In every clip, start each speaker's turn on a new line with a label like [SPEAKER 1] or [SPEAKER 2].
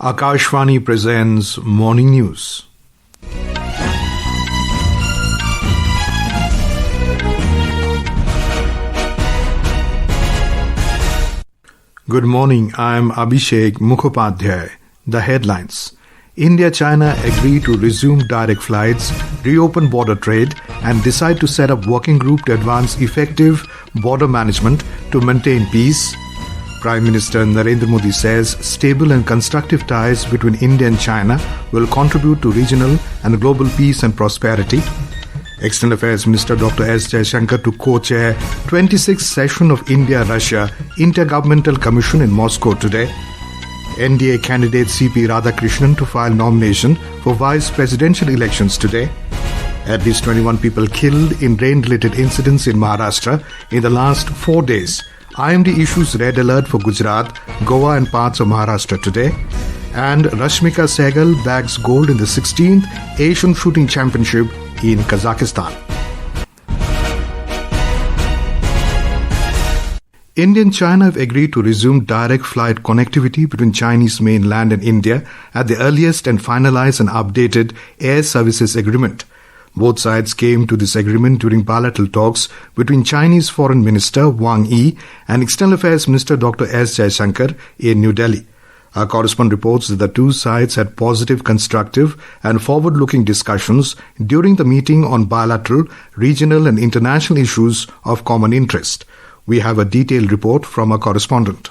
[SPEAKER 1] Akashvani presents Morning News. Good morning, I am Abhishek Mukhopadhyay. The headlines. India-China agree to resume direct flights, reopen border trade and decide to set up working group to advance effective border management to maintain peace. Prime Minister Narendra Modi says stable and constructive ties between India and China will contribute to regional and global peace and prosperity. External Affairs Minister Dr. S. Jaishankar to co-chair 26th session of India-Russia Inter-Governmental Commission in Moscow today. NDA Candidate CP Radhakrishnan to file nomination for vice presidential elections today. At least 21 people killed in rain-related incidents in Maharashtra in the last 4 days. IMD issues red alert for Gujarat, Goa and parts of Maharashtra today. And Rashmika Sahgal bags gold in the 16th Asian Shooting Championship in Kazakhstan. India and China have agreed to resume direct flight connectivity between Chinese mainland and India at the earliest and finalize an updated air services agreement. Both sides came to this agreement during bilateral talks between Chinese Foreign Minister Wang Yi and External Affairs Minister Dr. S. Jaishankar in New Delhi. Our correspondent reports that the two sides had positive, constructive and forward-looking discussions during the meeting on bilateral, regional and international issues of common interest. We have a detailed report from our correspondent.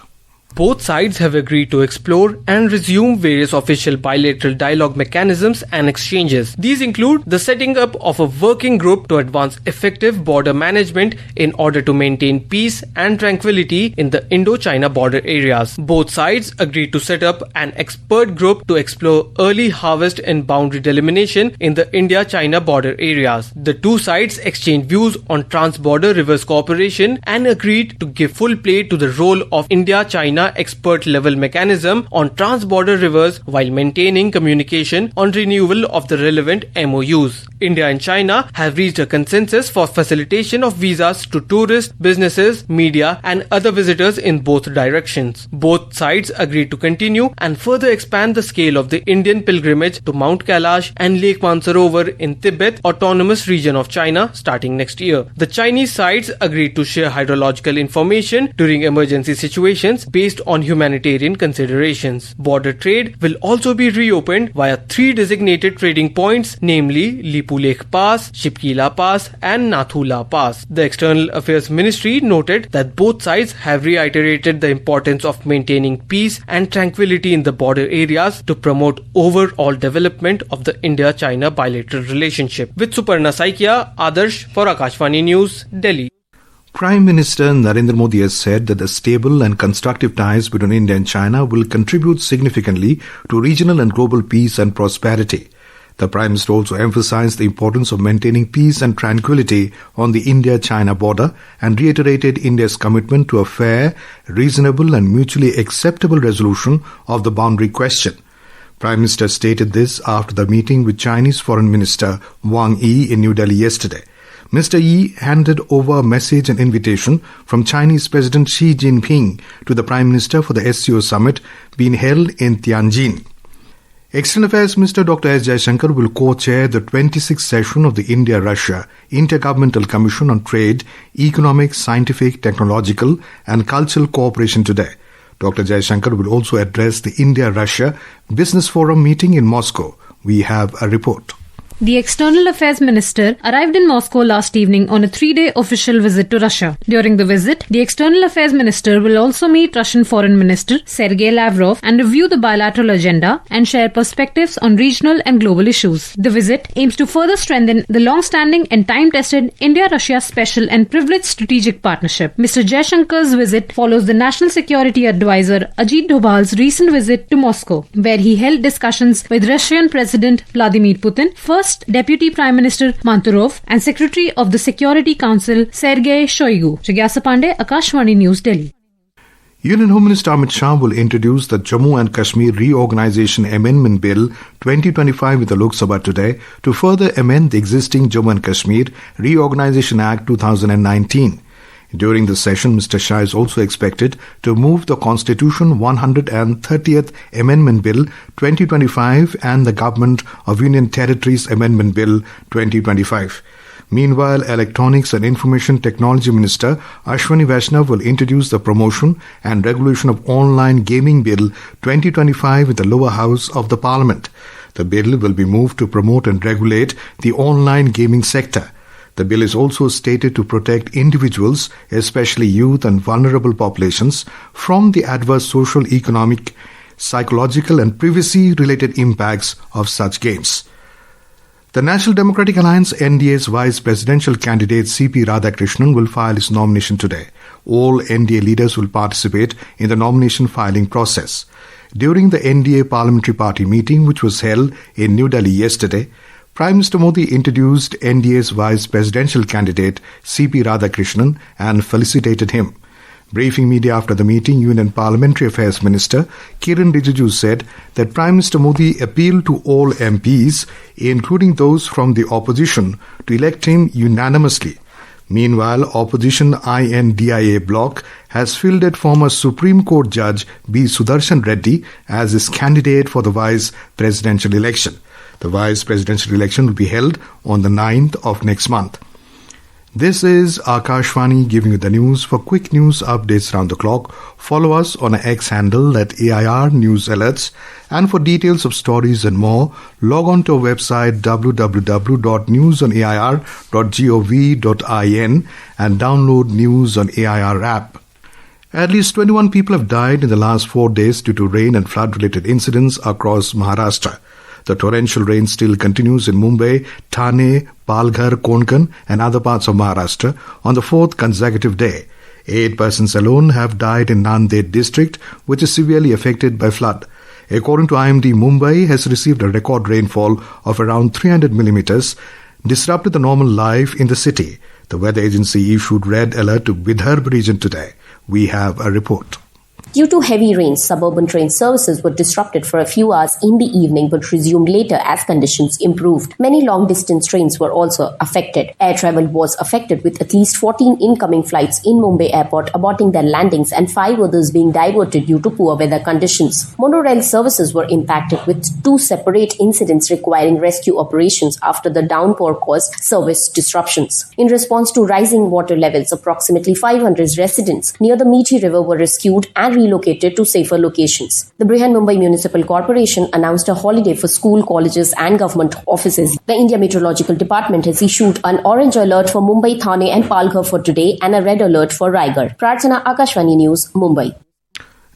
[SPEAKER 2] Both sides have agreed to explore and resume various official bilateral dialogue mechanisms and exchanges. These include the setting up of a working group to advance effective border management in order to maintain peace and tranquility in the Indo-China border areas. Both sides agreed to set up an expert group to explore early harvest and boundary delimitation in the India-China border areas. The two sides exchanged views on trans-border rivers cooperation and agreed to give full play to the role of India-China expert-level mechanism on trans-border rivers while maintaining communication on renewal of the relevant MOUs. India and China have reached a consensus for facilitation of visas to tourists, businesses, media and other visitors in both directions. Both sides agreed to continue and further expand the scale of the Indian pilgrimage to Mount Kailash and Lake Mansarovar in Tibet Autonomous Region of China starting next year. The Chinese sides agreed to share hydrological information during emergency situations based on humanitarian considerations. Border trade will also be reopened via 3 designated trading points, namely Lipu Lake Pass, Shipkila Pass and Nathula Pass. The External Affairs Ministry noted that both sides have reiterated the importance of maintaining peace and tranquility in the border areas to promote overall development of the India-China bilateral relationship. With Suparna Saikia, Adarsh for Akashvani News, Delhi.
[SPEAKER 1] Prime Minister Narendra Modi has said that the stable and constructive ties between India and China will contribute significantly to regional and global peace and prosperity. The Prime Minister also emphasized the importance of maintaining peace and tranquility on the India-China border and reiterated India's commitment to a fair, reasonable and mutually acceptable resolution of the boundary question. Prime Minister stated this after the meeting with Chinese Foreign Minister Wang Yi in New Delhi yesterday. Mr. Yi handed over a message and invitation from Chinese President Xi Jinping to the Prime Minister for the SCO summit being held in Tianjin. External Affairs Minister Dr. S. Jaishankar will co-chair the 26th session of the India-Russia Inter-Governmental Commission on Trade, Economic, Scientific, Technological and Cultural Cooperation today. Dr. Jaishankar will also address the India-Russia Business Forum meeting in Moscow. We have a report.
[SPEAKER 3] The External Affairs Minister arrived in Moscow last evening on a 3-day official visit to Russia. During the visit, the External Affairs Minister will also meet Russian Foreign Minister Sergei Lavrov and review the bilateral agenda and share perspectives on regional and global issues. The visit aims to further strengthen the long-standing and time-tested India-Russia special and privileged strategic partnership. Mr. Jaishankar's visit follows the National Security Advisor Ajit Doval's recent visit to Moscow, where he held discussions with Russian President Vladimir Putin, First Deputy Prime Minister Manturov and Secretary of the Security Council Sergei Shoigu. Jigyasa Pandey, Akashvani News, Delhi.
[SPEAKER 1] Union Home Minister Amit Shah will introduce the Jammu and Kashmir Reorganisation Amendment Bill 2025 with the Lok Sabha today to further amend the existing Jammu and Kashmir Reorganisation Act 2019. During the session, Mr. Shah is also expected to move the Constitution 130th Amendment Bill 2025 and the Government of Union Territories Amendment Bill 2025. Meanwhile, Electronics and Information Technology Minister Ashwani Vaishnav will introduce the Promotion and Regulation of Online Gaming Bill 2025 in the lower house of the Parliament. The bill will be moved to promote and regulate the online gaming sector. The bill is also stated to protect individuals, especially youth and vulnerable populations, from the adverse social, economic, psychological and privacy-related impacts of such games. The National Democratic Alliance NDA's Vice Presidential Candidate CP Radhakrishnan will file his nomination today. All NDA leaders will participate in the nomination filing process. During the NDA Parliamentary Party meeting, which was held in New Delhi yesterday, Prime Minister Modi introduced NDA's Vice Presidential Candidate CP Radhakrishnan and felicitated him. Briefing media after the meeting, Union and Parliamentary Affairs Minister Kiran Rijiju said that Prime Minister Modi appealed to all MPs, including those from the opposition, to elect him unanimously. Meanwhile, opposition INDIA bloc has fielded former Supreme Court Judge B. Sudarshan Reddy as its candidate for the vice presidential election. The vice presidential election will be held on the 9th of next month. This is Akashvani giving you the news. For quick news updates around the clock, follow us on our X handle at AIR News Alerts. And for details of stories and more, log on to our website www.newsonair.gov.in and download News on AIR app. At least 21 people have died in the last 4 days due to rain and flood-related incidents across Maharashtra. The torrential rain still continues in Mumbai, Thane, Palghar, Konkan and other parts of Maharashtra on the 4th consecutive day. 8 persons alone have died in Nanded district, which is severely affected by flood. According to IMD, Mumbai has received a record rainfall of around 300 millimeters, disrupted the normal life in the city. The weather agency issued red alert to Vidarbha region today. We have a report.
[SPEAKER 4] Due to heavy rains, suburban train services were disrupted for a few hours in the evening but resumed later as conditions improved. Many long-distance trains were also affected. Air travel was affected with at least 14 incoming flights in Mumbai airport aborting their landings and 5 others being diverted due to poor weather conditions. Monorail services were impacted with 2 separate incidents requiring rescue operations after the downpour caused service disruptions. In response to rising water levels, approximately 500 residents near the Meethi River were rescued and relocated to safer locations. The Brihan-Mumbai Municipal Corporation announced a holiday for school, colleges and government offices. The India Meteorological Department has issued an orange alert for Mumbai, Thane and Palghar for today and a red alert for Raigarh. Prarthana, Akashvani News, Mumbai.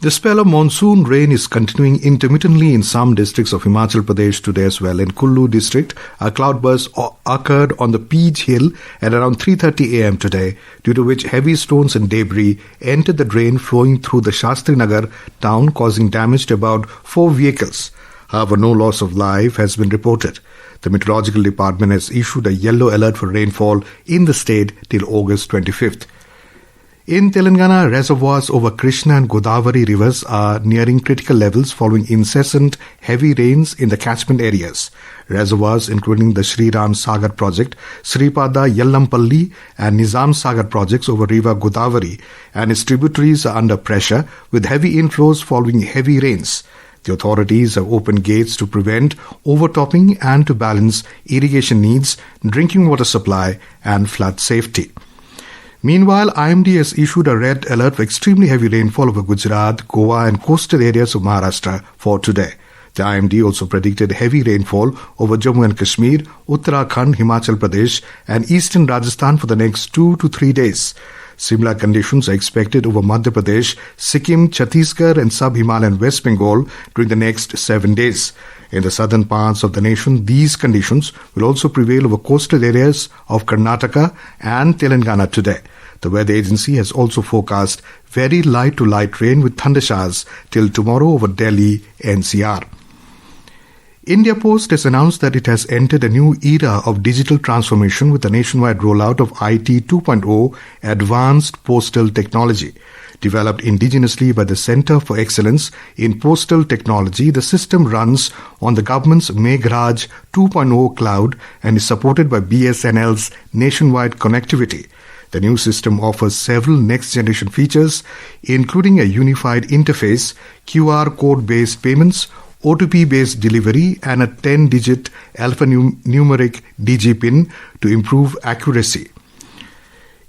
[SPEAKER 1] The spell of monsoon rain is continuing intermittently in some districts of Himachal Pradesh today as well. In Kullu district, a cloudburst occurred on the Peej Hill at around 3:30 a.m. today, due to which heavy stones and debris entered the drain flowing through the Shastri Nagar town, causing damage to about 4 vehicles. However, no loss of life has been reported. The Meteorological Department has issued a yellow alert for rainfall in the state till August 25th. In Telangana, reservoirs over Krishna and Godavari rivers are nearing critical levels following incessant heavy rains in the catchment areas. Reservoirs including the Sri Ram Sagar project, Sripada Yellampalli and Nizam Sagar projects over River Godavari and its tributaries are under pressure with heavy inflows following heavy rains. The authorities have opened gates to prevent overtopping and to balance irrigation needs, drinking water supply and flood safety. Meanwhile, IMD has issued a red alert for extremely heavy rainfall over Gujarat, Goa and coastal areas of Maharashtra for today. The IMD also predicted heavy rainfall over Jammu and Kashmir, Uttarakhand, Himachal Pradesh and eastern Rajasthan for the next 2 to 3 days. Similar conditions are expected over Madhya Pradesh, Sikkim, Chhattisgarh and sub-Himalayan West Bengal during the next 7 days. In the southern parts of the nation, these conditions will also prevail over coastal areas of Karnataka and Telangana today. The weather agency has also forecast very light to light rain with thunder showers till tomorrow over Delhi NCR. India Post has announced that it has entered a new era of digital transformation with a nationwide rollout of IT 2.0 advanced postal technology. Developed indigenously by the Centre for Excellence in Postal Technology, the system runs on the government's Meghraj 2.0 cloud and is supported by BSNL's nationwide connectivity. The new system offers several next-generation features, including a unified interface, QR code-based payments, OTP-based delivery, and a 10-digit alphanumeric DG PIN to improve accuracy.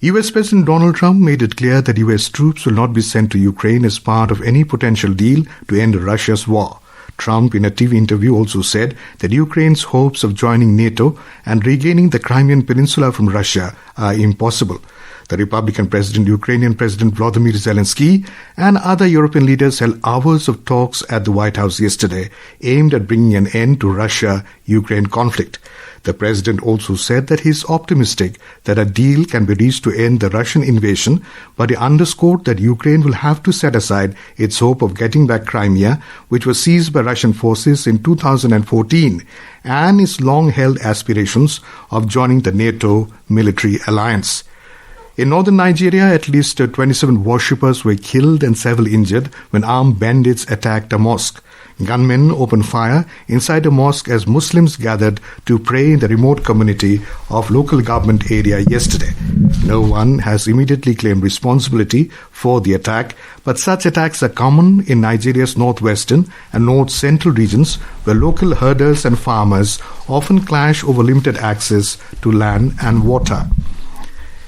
[SPEAKER 1] US President Donald Trump made it clear that US troops will not be sent to Ukraine as part of any potential deal to end Russia's war. Trump, in a TV interview, also said that Ukraine's hopes of joining NATO and regaining the Crimean Peninsula from Russia are impossible. The Republican president, Ukrainian President Volodymyr Zelensky, and other European leaders held hours of talks at the White House yesterday, aimed at bringing an end to Russia-Ukraine conflict. The president also said that he is optimistic that a deal can be reached to end the Russian invasion, but he underscored that Ukraine will have to set aside its hope of getting back Crimea, which was seized by Russian forces in 2014, and its long-held aspirations of joining the NATO military alliance. In northern Nigeria, at least 27 worshippers were killed and several injured when armed bandits attacked a mosque. Gunmen opened fire inside a mosque as Muslims gathered to pray in the remote community of local government area yesterday. No one has immediately claimed responsibility for the attack, but such attacks are common in Nigeria's northwestern and north-central regions, where local herders and farmers often clash over limited access to land and water.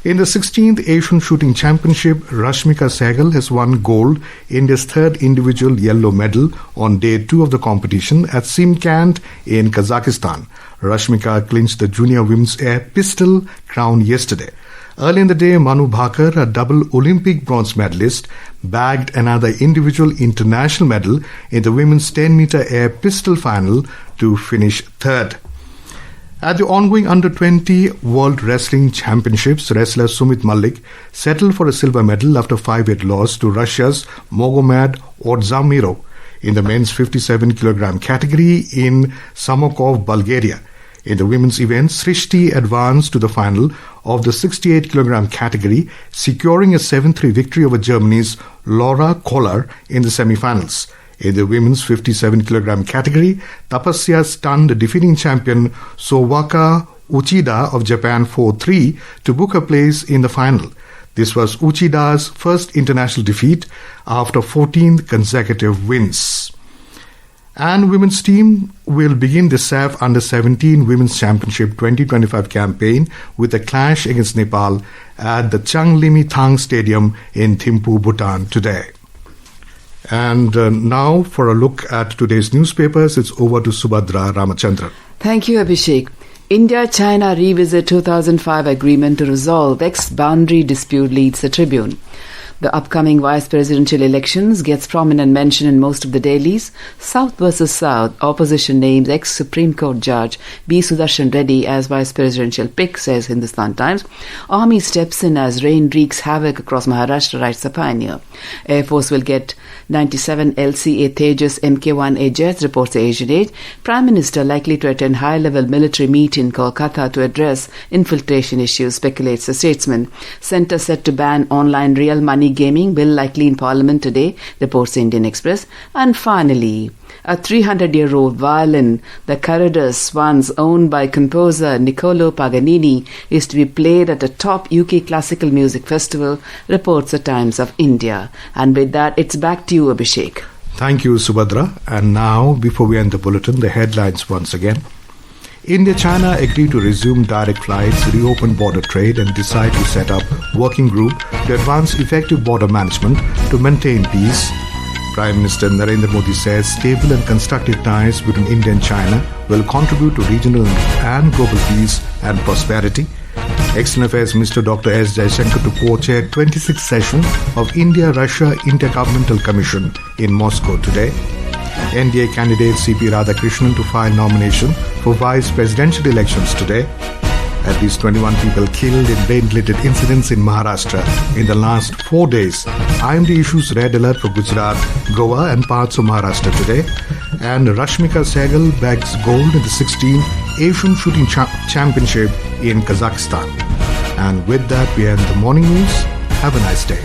[SPEAKER 1] In the 16th Asian Shooting Championship, Rashmika Sahgal has won gold, India's third individual yellow medal, on day 2 of the competition at Simkent in Kazakhstan. Rashmika clinched the junior women's air pistol crown yesterday. Early in the day, Manu Bhaker, a double Olympic bronze medalist, bagged another individual international medal in the women's 10-meter air pistol final to finish third. At the ongoing Under-20 World Wrestling Championships, wrestler Sumit Malik settled for a silver medal after 5-8 loss to Russia's Mogomed Odzamiro in the men's 57-kilogram category in Samokov, Bulgaria. In the women's event, Srishti advanced to the final of the 68-kilogram category, securing a 7-3 victory over Germany's Laura Kohler in the semi-finals. In the women's 57-kilogram category, Tapasya stunned the defending champion Sowaka Uchida of Japan 4-3 to book a place in the final. This was Uchida's first international defeat after 14 consecutive wins. And women's team will begin the SAF Under-17 Women's Championship 2025 campaign with a clash against Nepal at the Changlimi Thang Stadium in Thimphu, Bhutan today. And now for a look at today's newspapers, it's over to Subhadra Ramachandran.
[SPEAKER 5] Thank you, Abhishek. India-China revisit 2005 agreement to resolve ex-boundary dispute, leads the Tribune. The upcoming vice presidential elections gets prominent mention in most of the dailies. South versus South, opposition names ex-Supreme Court Judge B. Sudarshan Reddy as vice presidential pick, says Hindustan Times. Army steps in as rain wreaks havoc across Maharashtra, writes the Pioneer. Air Force will get 97 LCA Tejas Mk1A jets, reports the Asian Age. Prime Minister likely to attend high-level military meet in Kolkata to address infiltration issues, speculates the Statesman. Centre set to ban online real money gaming, bill likely in Parliament today, reports the Indian Express. And finally, a 300-year-old violin, the Caridas, once owned by composer Niccolo Paganini, is to be played at a top UK classical music festival, reports the Times of India. And with that, it's back to you, Abhishek.
[SPEAKER 1] Thank you, Subhadra. And now, before we end the bulletin, the headlines once again. India-China agreed to resume direct flights, reopen border trade, and decide to set up working group to advance effective border management to maintain peace. Prime Minister Narendra Modi says stable and constructive ties between India and China will contribute to regional and global peace and prosperity. External Affairs Minister Dr. S. Jaishankar to co-chair 26th session of India-Russia Inter-Governmental Commission in Moscow today. NDA Candidate CP Radhakrishnan to file nomination for vice presidential elections today. At least 21 people killed in rain-related incidents in Maharashtra in the last 4 days. IMD issues red alert for Gujarat, Goa and parts of Maharashtra today. And Rashmika Sahgal bags gold in the 16th Asian Shooting Championship in Kazakhstan. And with that, we end the morning news. Have a nice day.